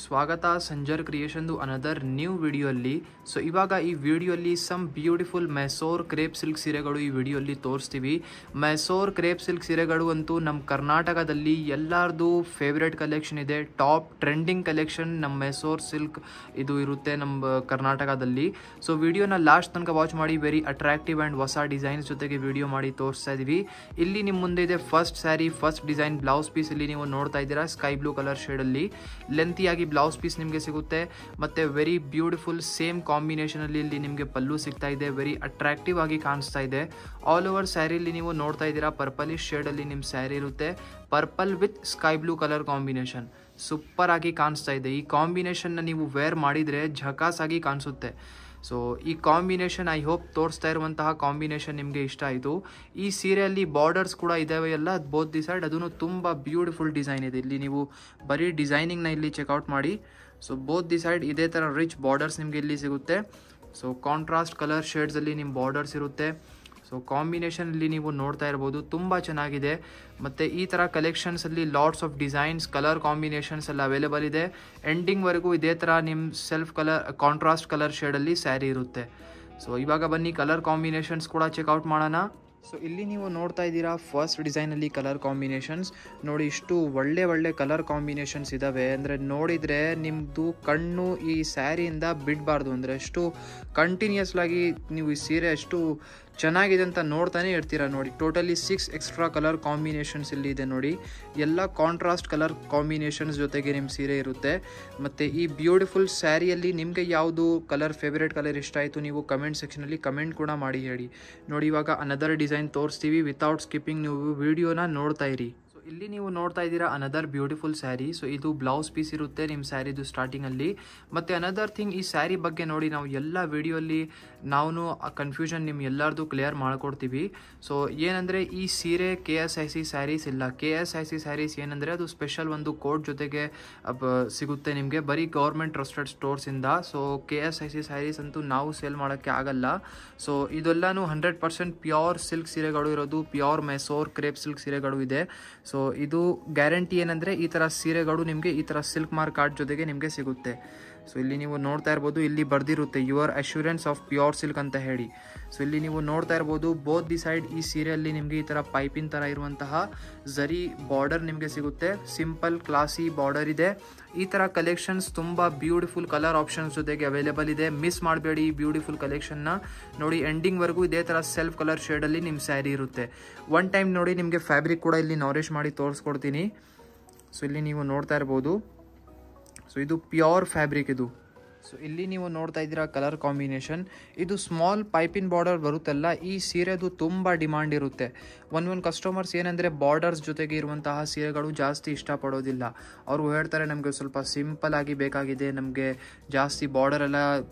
ಸ್ವಾಗತ ಸಂಜರ್ ಕ್ರಿಯೇಷನ್ದು another new ವಿಡಿಯೋಲ್ಲಿ. ಸೊ ಇವಾಗ ಈ ವಿಡಿಯೋಲ್ಲಿ some beautiful Mysore crepe silk ಸೀರೆಗಳು ಈ ವಿಡಿಯೋಲ್ಲಿ ತೋರಿಸ್ತೀವಿ. ಮೈಸೂರ್ ಕ್ರೇಪ್ ಸಿಲ್ಕ್ ಸೀರೆಗಳು ಅಂತೂ ನಮ್ಮ ಕರ್ನಾಟಕದಲ್ಲಿ ಎಲ್ಲರದು ಫೇವ್ರೇಟ್ ಕಲೆಕ್ಷನ್ ಇದೆ. ಟಾಪ್ ಟ್ರೆಂಡಿಂಗ್ ಕಲೆಕ್ಷನ್ ನಮ್ಮ ಮೈಸೂರ್ ಸಿಲ್ಕ್ ಇದು ಇರುತ್ತೆ ನಮ್ಮ ಕರ್ನಾಟಕದಲ್ಲಿ. ಸೊ ವಿಡಿಯೋನ ಲಾಸ್ಟ್ ತನಕ ವಾಚ್ ಮಾಡಿ. ವೆರಿ ಅಟ್ರಾಕ್ಟಿವ್ ಆ್ಯಂಡ್ ಹೊಸ ಡಿಸೈನ್ಸ್ ಜೊತೆಗೆ ವಿಡಿಯೋ ಮಾಡಿ ತೋರಿಸ್ತಾ ಇದ್ದೀವಿ. ಇಲ್ಲಿ ನಿಮ್ಮ ಮುಂದೆ ಇದೆ first sari, first design blouse piece. ಇಲ್ಲಿ ನೀವು ನೋಡ್ತಾ ಇದ್ದೀರಾ ಸ್ಕೈ ಬ್ಲೂ ಕಲರ್ ಶೇಡಲ್ಲಿ ಲೆಂತಿಯಾಗಿ ಬ್ಲೌಸ್ ಪೀಸ್ ನಿಮಗೆ ಸಿಗುತ್ತೆ. ಮತ್ತು ವೆರಿ ಬ್ಯೂಟಿಫುಲ್ ಸೇಮ್ ಕಾಂಬಿನೇಷನಲ್ಲಿ ಇಲ್ಲಿ ನಿಮಗೆ ಪಲ್ಲು ಸಿಗ್ತಾ ಇದೆ. ವೆರಿ ಅಟ್ರಾಕ್ಟಿವ್ ಆಗಿ ಕಾಣಿಸ್ತಾ ಇದೆ. ಆಲ್ ಓವರ್ ಸ್ಯಾರಿಲಿ ನೀವು ನೋಡ್ತಾ ಇದ್ದೀರಾ ಪರ್ಪಲಿಶ್ ಶೇಡಲ್ಲಿ ನಿಮ್ಮ ಸ್ಯಾರಿ ಇರುತ್ತೆ. Purple with sky blue colour combination super ಆಗಿ ಕಾಣಿಸ್ತಾ ಇದೆ. ಈ ಕಾಂಬಿನೇಷನ್ನ ನೀವು ವೇರ್ ಮಾಡಿದರೆ ಝಕಾಸ್ ಆಗಿ ಕಾಣಿಸುತ್ತೆ. ಸೊ ಈ ಕಾಂಬಿನೇಷನ್ ಐ ಹೋಪ್ ತೋರಿಸ್ತಾ ಇರುವಂತಹ ಕಾಂಬಿನೇಷನ್ ನಿಮಗೆ ಇಷ್ಟ ಆಯಿತು. ಈ ಸೀರೆಯಲ್ಲಿ ಬಾರ್ಡರ್ಸ್ ಕೂಡ ಇದ್ದಾವೆ ಎಲ್ಲ ಬೋತ್ ದಿ ಸೈಡ್. ಅದನ್ನು ತುಂಬ ಬ್ಯೂಟಿಫುಲ್ ಡಿಸೈನ್ ಇದೆ. ಇಲ್ಲಿ ನೀವು ಬರೀ ಡಿಸೈನಿಂಗ್ನ ಇಲ್ಲಿ ಚೆಕ್ಔಟ್ ಮಾಡಿ. ಸೊ ಬೋತ್ ದಿ ಸೈಡ್ ಇದೇ ಥರ ರಿಚ್ ಬಾರ್ಡರ್ಸ್ ನಿಮಗೆ ಇಲ್ಲಿ ಸಿಗುತ್ತೆ. ಸೊ ಕಾಂಟ್ರಾಸ್ಟ್ ಕಲರ್ ಶೇಡ್ಸಲ್ಲಿ ನಿಮ್ಮ ಬಾರ್ಡರ್ಸ್ ಇರುತ್ತೆ. ಸೊ ಕಾಂಬಿನೇಷನ್ ಇಲ್ಲಿ ನೀವು ನೋಡ್ತಾ ಇರ್ಬೋದು, ತುಂಬ ಚೆನ್ನಾಗಿದೆ. ಮತ್ತು ಈ ಥರ ಕಲೆಕ್ಷನ್ಸಲ್ಲಿ lots of designs, colour combinations ಎಲ್ಲ ಅವೈಲೇಬಲ್ ಇದೆ. ಎಂಡಿಂಗ್ವರೆಗೂ ಇದೇ ಥರ ನಿಮ್ಮ ಸೆಲ್ಫ್ ಕಲರ್ ಕಾಂಟ್ರಾಸ್ಟ್ ಕಲರ್ ಶೇಡಲ್ಲಿ ಸ್ಯಾರಿ ಇರುತ್ತೆ. ಸೊ ಇವಾಗ ಬನ್ನಿ ಕಲರ್ ಕಾಂಬಿನೇಷನ್ಸ್ ಕೂಡ ಚೆಕ್ಔಟ್ ಮಾಡೋಣ. ಸೊ ಇಲ್ಲಿ ನೀವು ನೋಡ್ತಾ ಇದ್ದೀರಾ ಫಸ್ಟ್ ಡಿಸೈನಲ್ಲಿ ಕಲರ್ ಕಾಂಬಿನೇಷನ್ಸ್ ನೋಡಿ. ಇಷ್ಟು ಒಳ್ಳೆ ಕಲರ್ ಕಾಂಬಿನೇಷನ್ಸ್ ಇದ್ದಾವೆ ಅಂದರೆ ನೋಡಿದರೆ ನಿಮ್ಮದು ಕಣ್ಣು ಈ ಸ್ಯಾರಿಯಿಂದ ಬಿಡಬಾರ್ದು. ಅಂದರೆ ಅಷ್ಟು ಕಂಟಿನ್ಯೂಸ್ ಆಗಿ ನೀವು ಈ ಸೀರೆ ಅಷ್ಟು ಚೆನ್ನಾಗಿದೆ ಅಂತ ನೋಡ್ತಾನೆ ಇರ್ತೀರ. ನೋಡಿ ಟೋಟಲಿ 6 ಎಕ್ಸ್ಟ್ರಾ ಕಲರ್ ಕಾಂಬಿನೇಷನ್ಸ್ ಇಲ್ಲಿ ಇದೆ ನೋಡಿ. ಎಲ್ಲ ಕಾಂಟ್ರಾಸ್ಟ್ ಕಲರ್ ಕಾಂಬಿನೇಷನ್ಸ್ ಜೊತೆಗೆ ನಿಮ್ಮ ಸೀರೆ ಇರುತ್ತೆ. ಮತ್ತು ಈ ಬ್ಯೂಟಿಫುಲ್ ಸ್ಯಾರಿಯಲ್ಲಿ ನಿಮಗೆ ಯಾವುದು ಕಲರ್ ಫೇವ್ರೇಟ್ ಕಲರ್ ಇಷ್ಟ ಆಯಿತು ನೀವು ಕಮೆಂಟ್ ಸೆಕ್ಷನಲ್ಲಿ ಕಮೆಂಟ್ ಕೂಡ ಮಾಡಿ ಹೇಳಿ. ನೋಡಿ ಇವಾಗ ಅನದರ್ ಡಿಸೈನ್ ತೋರಿಸ್ತೀವಿ. ವಿತೌಟ್ ಸ್ಕಿಪ್ಪಿಂಗ್ ನೀವು ವಿಡಿಯೋನ ನೋಡ್ತಾ ಇರಿ. ಇಲ್ಲಿ ನೀವು ನೋಡ್ತಾ ಇದ್ದೀರಾ ಅನದರ್ ಬ್ಯೂಟಿಫುಲ್ ಸ್ಯಾರಿ. ಸೊ ಇದು ಬ್ಲೌಸ್ ಪೀಸ್ ಇರುತ್ತೆ ನಿಮ್ಮ ಸ್ಯಾರಿದು ಸ್ಟಾರ್ಟಿಂಗಲ್ಲಿ. ಮತ್ತು ಅನದರ್ ಥಿಂಗ್ ಈ ಸ್ಯಾರಿ ಬಗ್ಗೆ ನೋಡಿ ನಾವು ಎಲ್ಲ ವಿಡಿಯೋಲ್ಲಿ ನಾವು ಕನ್ಫ್ಯೂಷನ್ ನಿಮ್ಮ ಎಲ್ಲರದು ಕ್ಲಿಯರ್ ಮಾಡ್ಕೊಡ್ತೀವಿ. ಸೊ ಏನಂದರೆ ಈ ಸೀರೆ KSIC ಸ್ಯಾರೀಸ್ ಇಲ್ಲ. KSIC ಸ್ಯಾರೀಸ್ ಏನಂದರೆ ಅದು ಸ್ಪೆಷಲ್ ಒಂದು ಕೋಡ್ ಜೊತೆಗೆ ಸಿಗುತ್ತೆ ನಿಮಗೆ ಬರೀ ಗೌರ್ಮೆಂಟ್ ಟ್ರಸ್ಟೆಡ್ ಸ್ಟೋರ್ಸಿಂದ. ಸೊ KSIC ಸ್ಯಾರೀಸ್ ಅಂತೂ ನಾವು ಸೇಲ್ ಮಾಡೋಕ್ಕೆ ಆಗಲ್ಲ. ಸೊ ಇದೆಲ್ಲನೂ 100% ಪ್ಯೂರ್ ಸಿಲ್ಕ್ ಸೀರೆಗಳು ಇರೋದು. ಪ್ಯೂರ್ ಮೈಸೂರ್ ಕ್ರೇಪ್ ಸಿಲ್ಕ್ ಸೀರೆಗಳು ಇದೆ. ಸೊ ಇದು ಗ್ಯಾರಂಟಿ ಏನಂದರೆ ಈ ಥರ ಸೀರೆಗಳು ನಿಮಗೆ ಈ ಥರ ಸಿಲ್ಕ್ ಮಾರ್ಕ್ ಕಾರ್ಡ್ ಜೊತೆಗೆ ನಿಮಗೆ ಸಿಗುತ್ತೆ. ಸೊ ಇಲ್ಲಿ ನೀವು ನೋಡ್ತಾ ಇರ್ಬೋದು, ಇಲ್ಲಿ ಬರ್ದಿರುತ್ತೆ your assurance of pure silk ಅಂತ ಹೇಳಿ. ಸೊ ಇಲ್ಲಿ ನೀವು ನೋಡ್ತಾ ಇರ್ಬೋದು ಬೋತ್ ದಿ ಸೈಡ್ ಈ ಸೀರೆಯಲ್ಲಿ ನಿಮಗೆ ಈ ಥರ ಪೈಪಿನ ಥರ ಇರುವಂತಹ ಝರಿ ಬಾರ್ಡರ್ ನಿಮಗೆ ಸಿಗುತ್ತೆ. ಸಿಂಪಲ್ ಕ್ಲಾಸಿ ಬಾರ್ಡರ್ ಇದೆ. ಈ ಥರ ಕಲೆಕ್ಷನ್ಸ್ ತುಂಬ ಬ್ಯೂಟಿಫುಲ್ ಕಲರ್ ಆಪ್ಷನ್ಸ್ ಜೊತೆಗೆ ಅವೈಲೇಬಲ್ ಇದೆ. ಮಿಸ್ ಮಾಡಬೇಡಿ ಈ ಬ್ಯೂಟಿಫುಲ್ ಕಲೆಕ್ಷನ್ನ. ನೋಡಿ ಎಂಡಿಂಗ್ವರೆಗೂ ಇದೇ ಥರ ಸೆಲ್ಫ್ ಕಲರ್ ಶೇಡಲ್ಲಿ ನಿಮ್ಮ ಸ್ಯಾರಿ ಇರುತ್ತೆ. ಒನ್ ಟೈಮ್ ನೋಡಿ ನಿಮಗೆ ಫ್ಯಾಬ್ರಿಕ್ ಕೂಡ ಇಲ್ಲಿ ನಾರಿಶ್ ಮಾಡಿ ತೋರಿಸ್ಕೊಡ್ತೀನಿ. ಸೊ ಇಲ್ಲಿ ನೀವು ನೋಡ್ತಾ ಇರ್ಬೋದು. ಸೊ ಇದು ಪ್ಯೂರ್ ಫ್ಯಾಬ್ರಿಕ್ ಇದು. ಸೊ ಇಲ್ಲಿ ನೀವು ನೋಡ್ತಾ ಇದ್ದೀರಾ ಕಲರ್ ಕಾಂಬಿನೇಷನ್. ಇದು ಸ್ಮಾಲ್ ಪೈಪಿನ್ ಬಾರ್ಡರ್ ಬರುತ್ತಲ್ಲ, ಈ ಸೀರೆದು ತುಂಬ ಡಿಮಾಂಡ್ ಇರುತ್ತೆ. ಒಂದು ಕಸ್ಟಮರ್ಸ್ ಏನಂದರೆ ಬಾರ್ಡರ್ಸ್ ಜೊತೆಗೆ ಇರುವಂತಹ ಸೀರೆಗಳು ಜಾಸ್ತಿ ಇಷ್ಟಪಡೋದಿಲ್ಲ. ಅವರು ಹೇಳ್ತಾರೆ ನಮಗೆ ಸ್ವಲ್ಪ ಸಿಂಪಲ್ ಆಗಿ ಬೇಕಾಗಿದೆ, ನಮಗೆ ಜಾಸ್ತಿ ಬಾರ್ಡರ್ ಎಲ್ಲ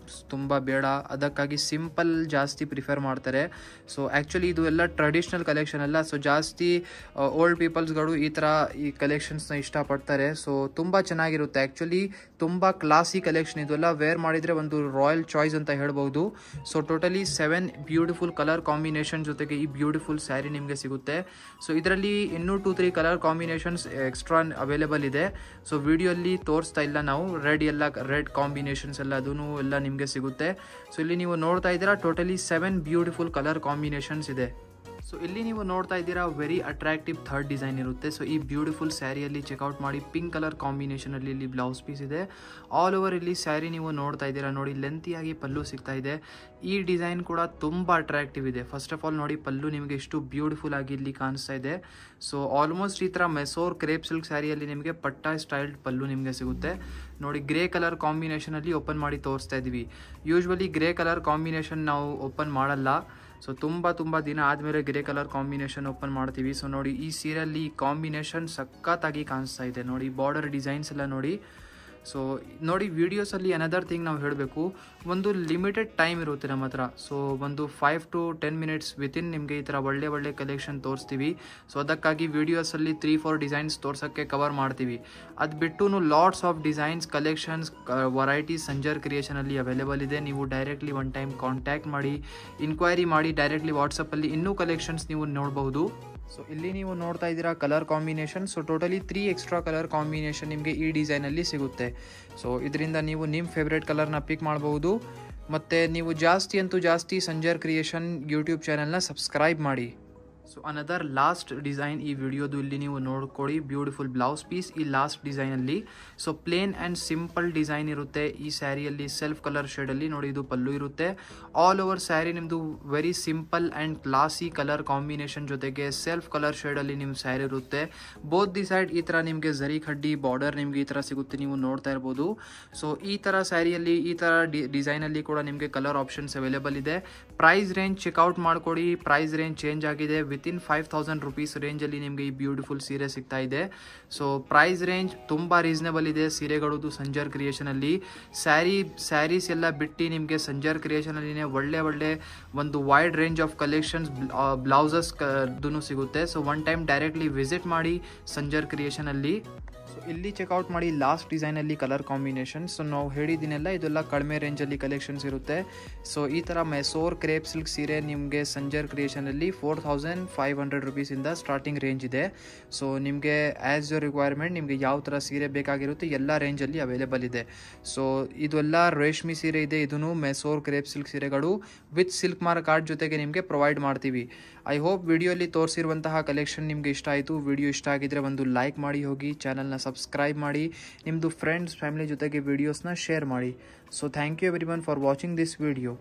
ತುಂಬ ಬೇಡ, ಅದಕ್ಕಾಗಿ ಸಿಂಪಲ್ ಜಾಸ್ತಿ ಪ್ರಿಫರ್ ಮಾಡ್ತಾರೆ. ಸೊ ಆ್ಯಕ್ಚುಲಿ ಇದು ಎಲ್ಲ ಟ್ರೆಡಿಷ್ನಲ್ ಕಲೆಕ್ಷನ್ ಅಲ್ಲ. ಸೊ ಜಾಸ್ತಿ ಓಲ್ಡ್ ಪೀಪಲ್ಸ್ಗಳು ಈ ಥರ ಈ ಕಲೆಕ್ಷನ್ಸ್ನ ಇಷ್ಟಪಡ್ತಾರೆ. ಸೊ ತುಂಬ ಚೆನ್ನಾಗಿರುತ್ತೆ. ಆ್ಯಕ್ಚುಲಿ ತುಂಬ ಕ್ಲಾಸಿ ಕಲೆಕ್ಷನ್ ಇದೆಲ್ಲ. ವೇರ್ ಮಾಡಿದರೆ ಒಂದು ರಾಯಲ್ ಚಾಯ್ಸ್ ಅಂತ ಹೇಳ್ಬೋದು. So totally 7 beautiful colour combination ಜೊತೆಗೆ ಈ ಬ್ಯೂಟಿಫುಲ್ ಸ್ಯಾರಿ ನಿಮಗೆ ಸಿಗುತ್ತೆ. ಸೊ ಇದರಲ್ಲಿ ಇನ್ನೂ 2-3 ಕಲರ್ ಕಾಂಬಿನೇಷನ್ಸ್ ಎಕ್ಸ್ಟ್ರಾ ಅವೈಲೇಬಲ್ ಇದೆ. ಸೊ ವಿಡಿಯೋಲ್ಲಿ ತೋರಿಸ್ತಾ ಇಲ್ಲ ನಾವು. ರೆಡ್ ಕಾಂಬಿನೇಷನ್ಸ್ ಎಲ್ಲ ಅದೂ ಎಲ್ಲ ನಿಮಗೆ ಸಿಗುತ್ತೆ. ಸೊ ಇಲ್ಲಿ ನೀವು ನೋಡ್ತಾ ಇದ್ದೀರಾ ಟೋಟಲಿ 7 ಬ್ಯೂಟಿಫುಲ್ ಕಲರ್ ಕಾಂಬಿನೇಷನ್ಸ್ ಇದೆ. ಸೊ ಇಲ್ಲಿ ನೀವು ನೋಡ್ತಾ ಇದ್ದೀರಾ ವೆರಿ ಅಟ್ರಾಕ್ಟಿವ್ ಥರ್ಡ್ ಡಿಸೈನ್ ಇರುತ್ತೆ. ಸೊ ಈ ಬ್ಯೂಟಿಫುಲ್ ಸ್ಯಾರಿಯಲ್ಲಿ ಚೆಕ್ಔಟ್ ಮಾಡಿ. ಪಿಂಕ್ ಕಲರ್ ಕಾಂಬಿನೇಷನಲ್ಲಿ ಇಲ್ಲಿ ಬ್ಲೌಸ್ ಪೀಸ್ ಇದೆ. ಆಲ್ ಓವರ್ ಇಲ್ಲಿ ಸ್ಯಾರಿ ನೀವು ನೋಡ್ತಾ ಇದ್ದೀರಾ ನೋಡಿ, ಲೆಂತಿಯಾಗಿ ಪಲ್ಲು ಸಿಗ್ತಾ ಇದೆ. ಈ ಡಿಸೈನ್ ಕೂಡ ತುಂಬ ಅಟ್ರಾಕ್ಟಿವ್ ಇದೆ. ಫಸ್ಟ್ ಆಫ್ ಆಲ್ ನೋಡಿ ಪಲ್ಲು ನಿಮಗೆ ಎಷ್ಟು ಬ್ಯೂಟಿಫುಲ್ ಆಗಿ ಇಲ್ಲಿ ಕಾಣಿಸ್ತಾ ಇದೆ. ಸೊ ಆಲ್ಮೋಸ್ಟ್ ಈ ಥರ ಮೈಸೂರ್ ಕ್ರೇಪ್ ಸಿಲ್ಕ್ ಸ್ಯಾರಿಯಲ್ಲಿ ನಿಮಗೆ ಪಟ್ಟಾ ಸ್ಟೈಲ್ಡ್ ಪಲ್ಲು ನಿಮಗೆ ಸಿಗುತ್ತೆ. ನೋಡಿ ಗ್ರೇ ಕಲರ್ ಕಾಂಬಿನೇಷನಲ್ಲಿ ಓಪನ್ ಮಾಡಿ ತೋರಿಸ್ತಾ ಇದ್ದೀವಿ. ಯೂಶ್ವಲಿ ಗ್ರೇ ಕಲರ್ ಕಾಂಬಿನೇಷನ್ ನಾವು ಓಪನ್ ಮಾಡಲ್ಲ. ಸೊ ತುಂಬ ದಿನ ಆದಮೇಲೆ ಗ್ರೇ ಕಲರ್ ಕಾಂಬಿನೇಷನ್ ಓಪನ್ ಮಾಡ್ತೀವಿ. ಸೊ ನೋಡಿ ಈ ಸೀರೆಯಲ್ಲಿ ಕಾಂಬಿನೇಷನ್ ಸಖತ್ತಾಗಿ ಕಾಣಿಸ್ತಾ ಇದೆ. ನೋಡಿ ಬಾರ್ಡರ್ ಡಿಸೈನ್ಸ್ ಎಲ್ಲ ನೋಡಿ. ಸೊ ನೋಡಿ ವಿಡಿಯೋಸಲ್ಲಿ ಅನದರ್ ಥಿಂಗ್ ನಾವು ಹೇಳಬೇಕು, ಒಂದು ಲಿಮಿಟೆಡ್ ಟೈಮ್ ಇರುತ್ತೆ ನಮ್ಮ ಹತ್ರ. ಸೊ ಒಂದು 5 to 10 minutes ವಿತಿನ್ ನಿಮಗೆ ಈ ಥರ ಒಳ್ಳೆ ಕಲೆಕ್ಷನ್ ತೋರಿಸ್ತೀವಿ. ಸೊ ಅದಕ್ಕಾಗಿ ವಿಡಿಯೋಸಲ್ಲಿ 3-4 ಡಿಸೈನ್ಸ್ ತೋರ್ಸೋಕ್ಕೆ ಕವರ್ ಮಾಡ್ತೀವಿ. ಅದು ಬಿಟ್ಟು lots of designs, collections, varieties Sanjar ಕ್ರಿಯೇಷನಲ್ಲಿ ಅವೈಲೇಬಲ್ ಇದೆ. ನೀವು ಡೈರೆಕ್ಟ್ಲಿ ಒನ್ ಟೈಮ್ ಕಾಂಟ್ಯಾಕ್ಟ್ ಮಾಡಿ, ಇನ್ಕ್ವೈರಿ ಮಾಡಿ, ಡೈರೆಕ್ಟ್ಲಿ ವಾಟ್ಸಪ್ಪಲ್ಲಿ ಇನ್ನೂ ಕಲೆಕ್ಷನ್ಸ್ ನೀವು ನೋಡಬಹುದು. ಸೊ ಇಲ್ಲಿ ನೀವು ನೋಡ್ತಾ ಇದ್ದೀರಾ colour combination. So totally 3 extra colour combination ನಿಮಗೆ ಈ ಡಿಸೈನಲ್ಲಿ ಸಿಗುತ್ತೆ. ಸೊ ಇದರಿಂದ ನೀವು ನಿಮ್ಮ ಫೇವ್ರೇಟ್ ಕಲರ್ನ ಪಿಕ್ ಮಾಡಬಹುದು. ಮತ್ತು ನೀವು ಜಾಸ್ತಿ ಸಂಜರ್ ಕ್ರಿಯೇಷನ್ ಯೂಟ್ಯೂಬ್ ಚಾನಲ್ನ ಸಬ್ಸ್ಕ್ರೈಬ್ ಮಾಡಿ. ಸೊ ಅನದರ್ ಲಾಸ್ಟ್ ಡಿಸೈನ್ ಈ ವಿಡಿಯೋದು ಇಲ್ಲಿ ನೀವು ನೋಡ್ಕೊಳ್ಳಿ. ಬ್ಯೂಟಿಫುಲ್ ಬ್ಲೌಸ್ ಪೀಸ್ ಈ ಲಾಸ್ಟ್ ಡಿಸೈನಲ್ಲಿ. So plain and simple design ಇರುತ್ತೆ ಈ ಸ್ಯಾರಿಯಲ್ಲಿ. ಸೆಲ್ಫ್ ಕಲರ್ ಶೇಡಲ್ಲಿ ನೋಡಿ, ಇದು ಪಲ್ಲು ಇರುತ್ತೆ. ಆಲ್ ಓವರ್ ಸ್ಯಾರಿ ನಿಮ್ಮದು very simple and classy colour combination ಜೊತೆಗೆ ಸೆಲ್ಫ್ ಕಲರ್ ಶೇಡಲ್ಲಿ ನಿಮ್ಮ ಸ್ಯಾರಿ ಇರುತ್ತೆ. ಬೋತ್ ದಿ ಸೈಡ್ ಈ ಥರ ನಿಮಗೆ ಜರಿ ಖಡ್ಡಿ ಬಾರ್ಡರ್ ನಿಮಗೆ ಈ ಥರ ಸಿಗುತ್ತೆ, ನೀವು ನೋಡ್ತಾ ಇರ್ಬೋದು. ಸೊ ಈ ಥರ ಸ್ಯಾರಿಯಲ್ಲಿ ಈ ಥರ ಡಿಸೈನಲ್ಲಿ ಕೂಡ ನಿಮಗೆ ಕಲರ್ ಆಪ್ಷನ್ಸ್ ಅವೈಲೇಬಲ್ ಇದೆ. ಪ್ರೈಸ್ ರೇಂಜ್ ಚೆಕ್ಔಟ್ ಮಾಡಿಕೊಡಿ. ಪ್ರೈಸ್ ರೇಂಜ್ ಚೇಂಜ್ ಆಗಿದೆ. ವಿತಿನ್ 5000 ರುಪೀಸ್ ರೇಂಜಲ್ಲಿ ನಿಮಗೆ ಈ ಬ್ಯೂಟಿಫುಲ್ ಸೀರೆ ಸಿಗ್ತಾ ಇದೆ. ಸೊ ಪ್ರೈಸ್ ರೇಂಜ್ ತುಂಬ ರೀಸನೇಬಲ್ ಇದೆ ಸೀರೆಗಳದ್ದು ಸಂಜರ್ ಕ್ರಿಯೇಷನಲ್ಲಿ. ಸ್ಯಾರೀಸ್ ಎಲ್ಲ ಬಿಟ್ಟು ನಿಮಗೆ ಸಂಜರ್ ಕ್ರಿಯೇಷನಲ್ಲಿನೇ ಒಳ್ಳೆ ಒಂದು wide range of collections, blouses ಸಿಗುತ್ತೆ. So one time directly visit ಮಾಡಿ ಸಂಜರ್ ಕ್ರಿಯೇಷನಲ್ಲಿ. ಸೊ ಇಲ್ಲಿ ಚೆಕ್ಔಟ್ ಮಾಡಿ ಲಾಸ್ಟ್ ಡಿಸೈನಲ್ಲಿ ಕಲರ್ ಕಾಂಬಿನೇಷನ್. ಸೊ ನಾವು ಹೇಳಿದ್ದೀನೆಲ್ಲ ಇದೆಲ್ಲ ಕಡಿಮೆ ರೇಂಜಲ್ಲಿ ಕಲೆಕ್ಷನ್ಸ್ ಇರುತ್ತೆ. ಸೊ ಈ ಥರ ಮೈಸೂರ್ ಕ್ರೇಪ್ ಸಿಲ್ಕ್ ಸೀರೆ ನಿಮಗೆ ಸಂಜರ್ ಕ್ರಿಯೇಷನಲ್ಲಿ 4500 ರುಪೀಸಿಂದ ಸ್ಟಾರ್ಟಿಂಗ್ ರೇಂಜ್ ಇದೆ. ಸೊ ನಿಮಗೆ ಆ್ಯಸ್ ಯುವರ್ ರಿಕ್ವೈರ್ಮೆಂಟ್ ನಿಮಗೆ ಯಾವ ಥರ ಸೀರೆ ಬೇಕಾಗಿರುತ್ತೆ ಎಲ್ಲ ರೇಂಜಲ್ಲಿ ಅವೈಲೇಬಲ್ ಇದೆ. ಸೊ ಇದೆಲ್ಲ ರೇಷ್ಮೆ ಸೀರೆ ಇದೆ. ಇದೂ ಮೈಸೂರ್ ಕ್ರೇಪ್ ಸಿಲ್ಕ್ ಸೀರೆಗಳು ವಿತ್ ಸಿಲ್ಕ್ ಮಾರ್ಕ್ ಕಾರ್ಡ್ ಜೊತೆಗೆ ನಿಮಗೆ ಪ್ರೊವೈಡ್ ಮಾಡ್ತೀವಿ. ಐ ಹೋಪ್ ವಿಡಿಯೋಲಿ ತೋರಿಸಿರುವಂತಹ ಕಲೆಕ್ಷನ್ ನಿಮಗೆ ಇಷ್ಟ ಆಯಿತು. ವಿಡಿಯೋ ಇಷ್ಟ ಆಗಿದ್ರೆ ಒಂದು ಲೈಕ್ ಮಾಡಿ ಹೋಗಿ, ಚಾನಲ್ನ ಸಬ್ಸ್ಕ್ರೈಬ್ ಮಾಡಿ, ನಿಮ್ಮದು ಫ್ರೆಂಡ್ಸ್ ಫ್ಯಾಮಿಲಿ ಜೊತೆಗೆ ವಿಡಿಯೋಸ್ನ ಶೇರ್ ಮಾಡಿ. So thank you everyone for watching this video.